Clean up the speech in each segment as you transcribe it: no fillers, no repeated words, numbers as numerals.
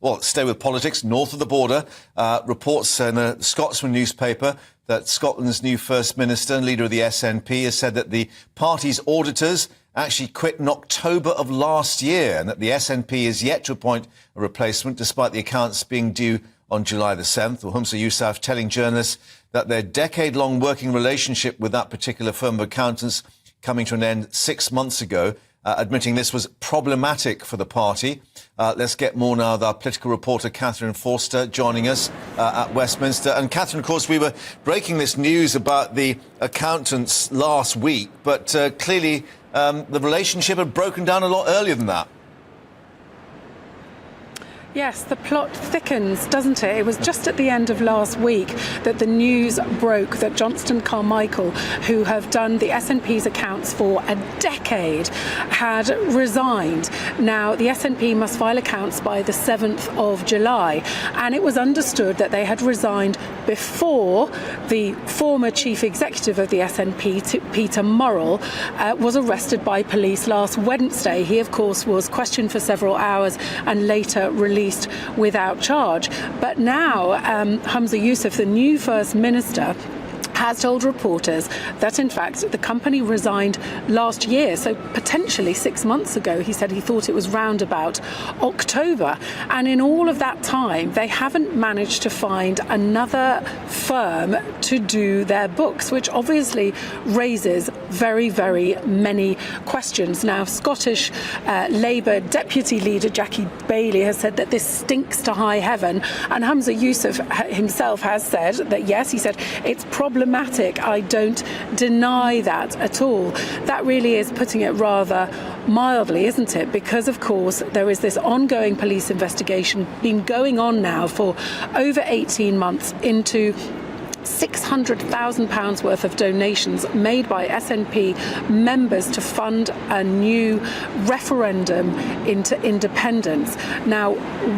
Well, stay with politics. North of the border, reports in a Scotsman newspaper that Scotland's new First Minister and leader of the SNP has said that the party's auditors actually quit in October of last year and that the SNP is yet to appoint a replacement despite the accounts being due on July the 7th. Well, Humza Yousaf telling journalists that their decade-long working relationship with that particular firm of accountants coming to an end 6 months ago, admitting this was problematic for the party. Let's get more now with our political reporter Katherine Forster joining us at Westminster. And Katherine, of course, we were breaking this news about the accountants last week, but clearly the relationship had broken down a lot earlier than that. Yes, the plot thickens, doesn't it? It was just at the end of last week that the news broke that Johnston Carmichael, who have done the SNP's accounts for a decade, had resigned. Now, the SNP must file accounts by the 7th of July, and it was understood that they had resigned before the former chief executive of the SNP, Peter Murrell, was arrested by police last Wednesday. He, of course, was questioned for several hours and later released without charge. But now Humza Yousaf, the new First Minister, has told reporters that, in fact, the company resigned last year, so potentially 6 months ago. He said he thought it was round about October. And in all of that time, they haven't managed to find another firm to do their books, which obviously raises very, very many questions. Now, Scottish Labour Deputy Leader Jackie Baillie has said that this stinks to high heaven. And Humza Yousaf himself has said that, yes, he said, it's problematic. I don't deny that at all. That really is putting it rather mildly, isn't it? Because, of course, there is this ongoing police investigation been going on now for over 18 months into £600,000 worth of donations made by SNP members to fund a new referendum into independence. Now,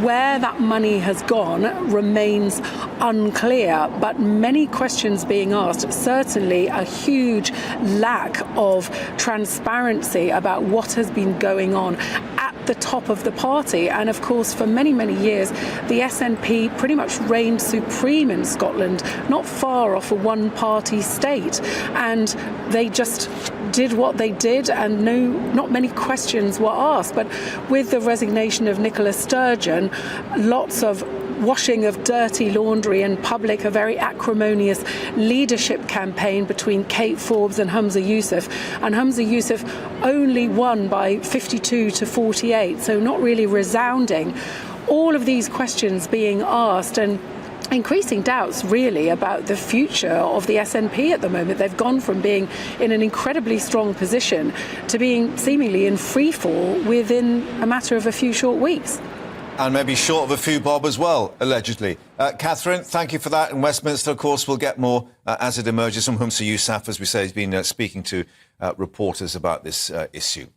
where that money has gone remains unclear, but many questions being asked, certainly a huge lack of transparency about what has been going on at the top of the party. And of course, for many, many years, the SNP pretty much reigned supreme in Scotland, not far off a one-party state. And they just did what they did, and not many questions were asked. But with the resignation of Nicola Sturgeon, lots of washing of dirty laundry in public, a very acrimonious leadership campaign between Kate Forbes and Humza Yousaf. And Humza Yousaf only won by 52 to 48, so not really resounding. All of these questions being asked, and increasing doubts really about the future of the SNP at the moment. They've gone from being in an incredibly strong position to being seemingly in free fall within a matter of a few short weeks. And maybe short of a few bob as well, allegedly. Katherine, thank you for that. In Westminster, of course, we'll get more as it emerges from Humza Yousaf. As we say, he's been speaking to reporters about this issue.